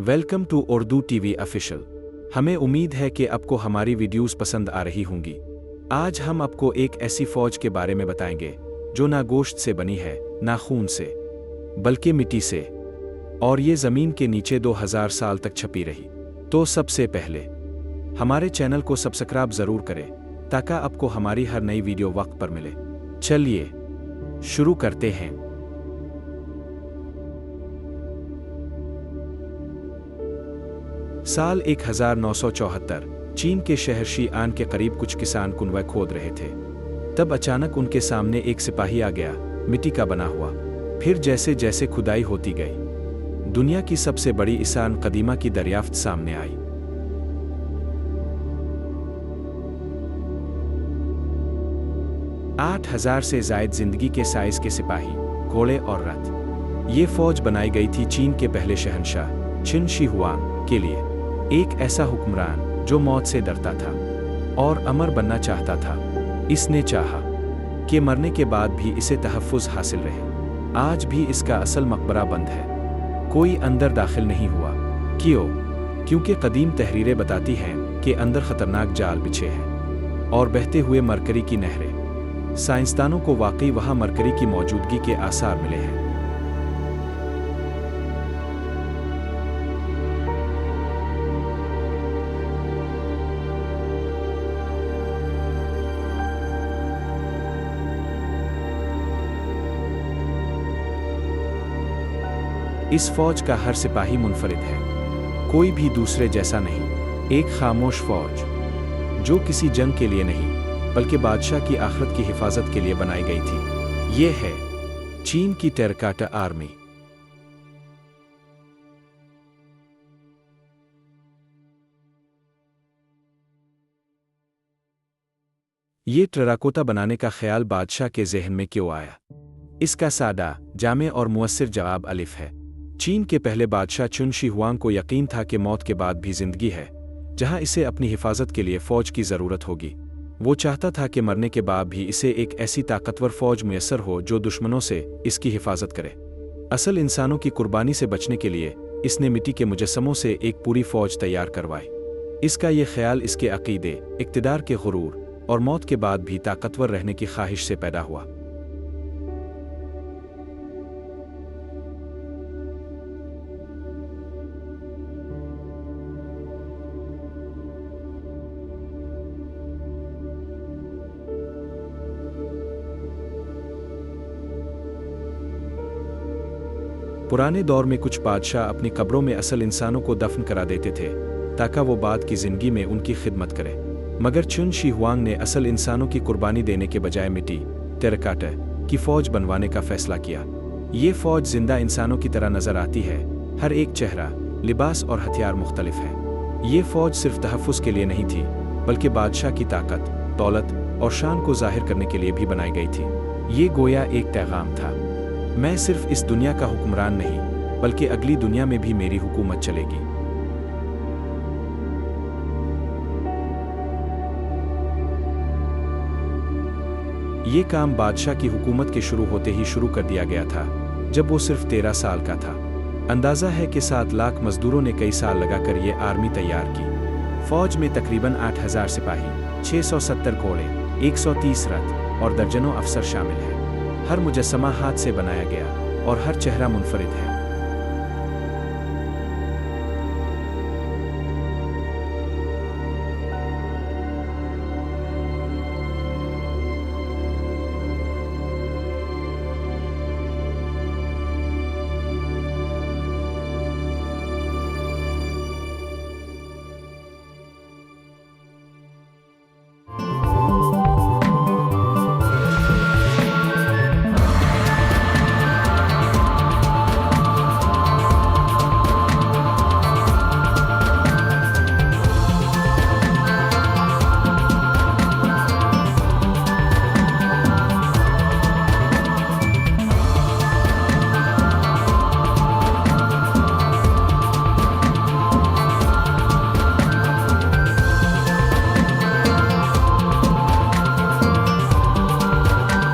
Welcome to Urdu TV official. हमें उम्मीद है कि आपको हमारी वीडियोस पसंद आ रही होंगी। आज हम आपको एक ऐसी फौज के बारे में बताएंगे जो ना गोश्त से बनी है, ना खून से, बल्कि मिट्टी से, और ये ज़मीन के नीचे 2000 साल तक छपी रही। तो सबसे पहले हमारे चैनल को सब्सक्राइब ज़रूर करें ताकि आपको हमारी हर नई वीडियो वक्त पर मिले। चलिए शुरू करते हैं। साल 1974 चीन के शहर शीआन के करीब कुछ किसान कुनवा खोद रहे थे। तब अचानक उनके सामने एक सिपाही आ गया, मिट्टी का बना हुआ। फिर जैसे जैसे खुदाई होती गई, दुनिया की सबसे बड़ी इंसान कदीमा की दरियाफ्त सामने आई। आठ 8,000 से जायद जिंदगी के साइज के सिपाही, घोड़े और रथ। ये फौज बनाई गई थी चीन के पहले शहंशाह छिन शी हुआंग के लिए, एक ऐसा हुक्मरान जो मौत से डरता था और अमर बनना चाहता था। इसने चाहा कि मरने के बाद भी इसे तहफ़्फ़ुज़ हासिल रहे। आज भी इसका असल मकबरा बंद है, कोई अंदर दाखिल नहीं हुआ। क्यों? क्योंकि कदीम तहरीरें बताती हैं कि अंदर ख़तरनाक जाल बिछे हैं और बहते हुए मरकरी की नहरें। साइंसदानों को वाकई वहाँ मरकरी की मौजूदगी के आसार मिले हैं। इस फौज का हर सिपाही मुनफरिद है, कोई भी दूसरे जैसा नहीं। एक खामोश फौज जो किसी जंग के लिए नहीं बल्कि बादशाह की आखिरत की हिफाजत के लिए बनाई गई थी। ये है चीन की टेराकोटा आर्मी। ये टेराकोटा बनाने का ख्याल बादशाह के जहन में क्यों आया? इसका सादा, जामे और मुअस्सिर जवाब अलिफ है। चीन के पहले बादशाह छिन शी हुआंग को यकीन था कि मौत के बाद भी जिंदगी है, जहां इसे अपनी हिफाजत के लिए फौज की जरूरत होगी। वो चाहता था कि मरने के बाद भी इसे एक ऐसी ताकतवर फौज मुयस्सर हो जो दुश्मनों से इसकी हिफाजत करे। असल इंसानों की कुर्बानी से बचने के लिए इसने मिट्टी के मुजस्समों से एक पूरी फौज तैयार करवाई। इसका ये ख्याल इसके अकीदे, इक़्तिदार के गुरूर और मौत के बाद भी ताकतवर रहने की ख्वाहिश से पैदा हुआ। पुराने दौर में कुछ बादशाह अपनी कब्रों में असल इंसानों को दफन करा देते थे ताकि वो बाद की जिंदगी में उनकी खिदमत करे। मगर छिन शी हुआंग ने असल इंसानों की कुर्बानी देने के बजाय मिट्टी, टेराकोटा की फौज बनवाने का फैसला किया। ये फौज जिंदा इंसानों की तरह नजर आती है, हर एक चेहरा, लिबास और हथियार मुख्तलिफ है। ये फौज सिर्फ तहफ़्फ़ुज़ के लिए नहीं थी बल्कि बादशाह की ताकत, दौलत और शान को जाहिर करने के लिए भी बनाई गई थी। ये गोया एक पैगाम था, मैं सिर्फ इस दुनिया का हुक्मरान नहीं बल्कि अगली दुनिया में भी मेरी हुकूमत चलेगी। ये काम बादशाह की हुकूमत के शुरू होते ही शुरू कर दिया गया था, जब वो सिर्फ 13 साल का था। अंदाज़ा है कि 7 लाख मजदूरों ने कई साल लगाकर ये आर्मी तैयार की। फौज में तकरीबन 8,000 सिपाही, 670 घोड़े, 130 रथ और दर्जनों अफसर शामिल हैं। हर मुजस्समा हाथ से बनाया गया और हर चेहरा मुनफरिद है।